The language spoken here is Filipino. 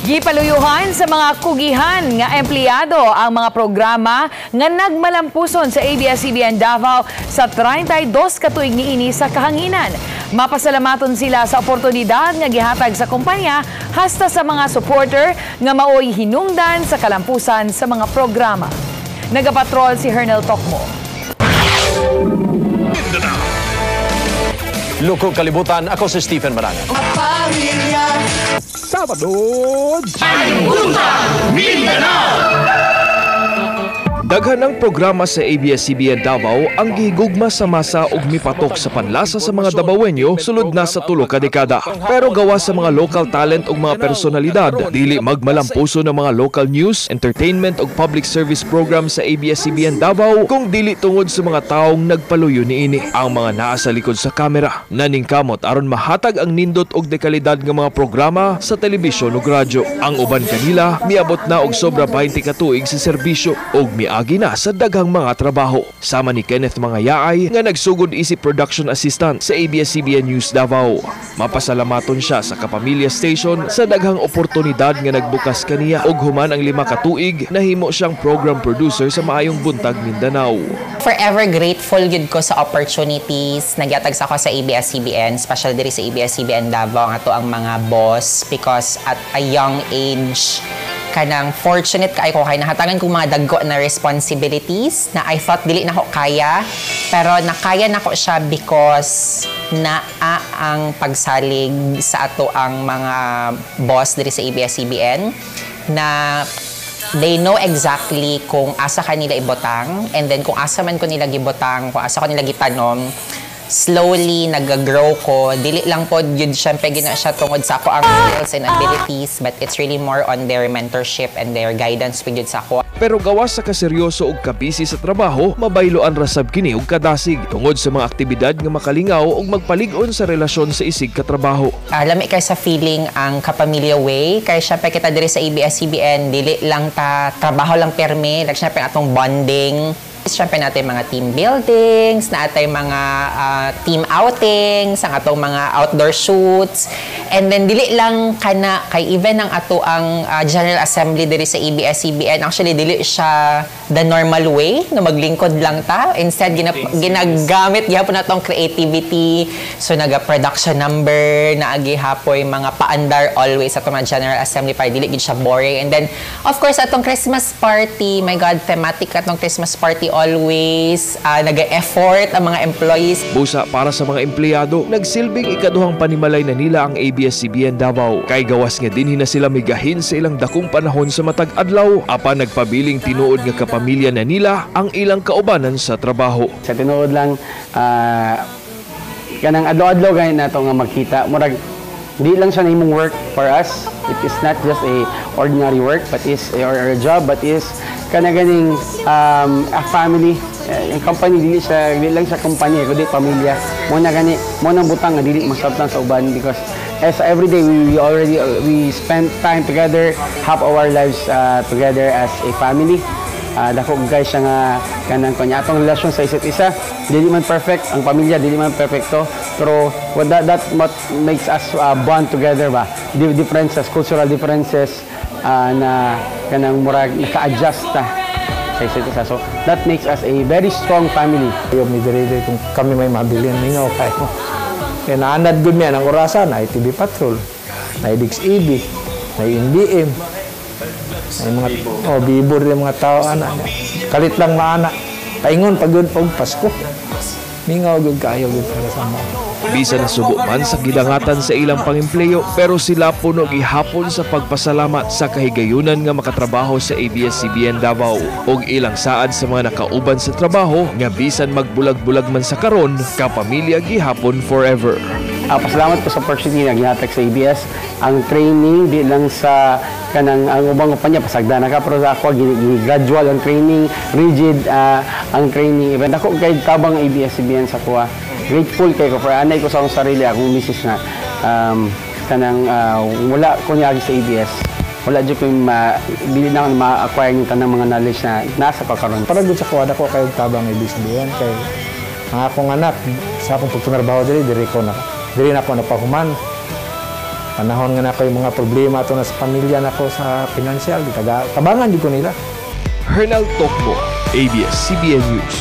Gipaluyuhan sa mga kugihan nga empleyado ang mga programa nga nagmalampuson sa ABS-CBN Davao sa 32 katuig niini sa kahanginan. Mapasalamaton sila sa oportunidad nga gihatag sa kumpanya hasta sa mga supporter nga maoy hinungdan sa kalampusan sa mga programa. Nagapatrol si Hernel Tokmo. Lukog kalibutan, ako si Stephen Marangan. Sabado, Ayunggunta, Mindanao! daghan ng programa sa ABS-CBN Davao ang gihigugma sa masa ug mipatok sa panlasa sa mga Davaoenyo sulod na sa 3 ka dekada. Pero gawa sa mga local talent ug mga personalidad, dili magmalampuso ng mga local news, entertainment ug public service program sa ABS-CBN Davao kung dili tungod sa mga taong nagpaluyo niini. Ang mga naa sa likod sa kamera naningkamot aron mahatag ang nindot ug dekalidad nga mga programa sa telebisyon ug radyo. Ang uban kanila miabot na og sobra 20 ka tuig sa serbisyo ug miagi na sa daghang mga trabaho. Sama ni Kenneth Mangayaay nga nagsugod isip production assistant sa ABS-CBN News Davao. Mapasalamaton siya sa Kapamilya Station sa daghang oportunidad nga nagbukas kaniya ug human ang 5 ka tuig nahimo siyang program producer sa Maayong Buntag, Mindanao. Forever grateful gid ko sa opportunities nagyatag sa ako sa ABS-CBN, especially diri sa ABS-CBN Davao nga to ang mga boss, because at a young age kanang fortunate kay ko kay nahatagan kong mga dagko na responsibilities na I thought dili na ko kaya, pero nakaya na ko siya because naa ang pagsalig sa ato ang mga boss diri sa ABS-CBN na they know exactly kung asa kanila ibotang, and then kung asa man ko nila gibotang, kung asa ko nila gitanom, slowly nag-grow ko. Dili lang po yun syempre gina siya tungod sa ako ang skills and abilities, but it's really more on their mentorship and their guidance with yun sa ako. Pero gawas sa kaseryoso ug kabisi sa trabaho, mabayloan rasab kini og kadasig tungod sa mga aktibidad nga makalingaw ug magpalig-on sa relasyon sa isig katrabaho. Lami kay sa feeling ang kapamilya way, kay syempre kita diri sa ABS-CBN dili lang ta trabaho lang perme, like syempre atong bonding. Siyempre natin mga team buildings, natin mga team outings, ang atong mga outdoor shoots. And then, dili lang kana, kay even ang ato ang General Assembly diri sa ABS-CBN, actually, dili siya the normal way, na maglingkod lang ta. Instead, ginagamit gihapon na tong creativity. So, naga-production number, naagihapoy mga paandar always atong mga General Assembly para dili gid siya boring. And then, of course, atong Christmas party, my God, thematic atong Christmas party always, nag-e-effort ang mga employees. Busa para sa mga empleyado, nagsilbing ikaduhang panimalay na nila ang ABS-CBN Davao. Kay gawas nga dinhi na sila migahin sa ilang dakong panahon sa matag adlaw, apan nagpabiling tinuod nga kapamilya na nila ang ilang kaubanan sa trabaho. Sa tinuod lang, kanang adlaw-adlaw gani nato nga magkita, murag di lang siya na imong work for us. It is not just a ordinary work, but is or a job, but is kanaganing a family. Yung company dili lang sa kumpanya, kundi pamilya. Mo na gani, mo nang butang nga dili masabtan sa uban, because as every day we spend time together, have our lives together as a family. Dako guys siya nga kanang kanya atong relasyon sa isa't isa, dili man perfect ang pamilya, dili man perfecto, pero that what makes us bond together ba, differences, cultural differences na kanang murag naka-adjust ta sa isa't isa, so that makes us a very strong family. Yung midiri kung kami may mabilin ninyo kayo kaya naanad gud mi ang orasan na ITV Patrol, na IDX-EB, na NBM, ay mga bibor yung mga tao ana kalit lang maana paingon pag Pasko mingaw gud kaayo gud para sa mga bisan nasubo man sa gidangatan sa ilang pangempleyo, pero sila puno gihapon sa pagpasalamat sa kahigayunan nga makatrabaho sa ABS-CBN Davao ug ilang saad sa mga nakauban sa trabaho nga bisan magbulag-bulag man sa karon, kapamilya gihapon forever. Pasalamat ko sa opportunity na gihatag sa ABS. Ang training di lang sa kanang ang ubang pa niya pasagda na ka, pero ako gradual ang training, rigid ang training. Even ako kay tabang ABS-CBN sa kuha. Grateful kay ko for anay ko sa akong sarili, akong misis na kanang wala ko niya sa ABS. Wala dyan ko dili na ma-acquire yung tanang mga knowledge na nasa kakaroon. Para dun sa kuha na ko kayo tabang ABS-CBN kay ang akong anak sa akong pagtunarbaho diri ko na. Dili na ako napahuman. Panahon nga na ko yung mga problema to na sa pamilya na ko sa pinansyal, tabangan di ko nila. Hernal Tokbo, ABS-CBN News.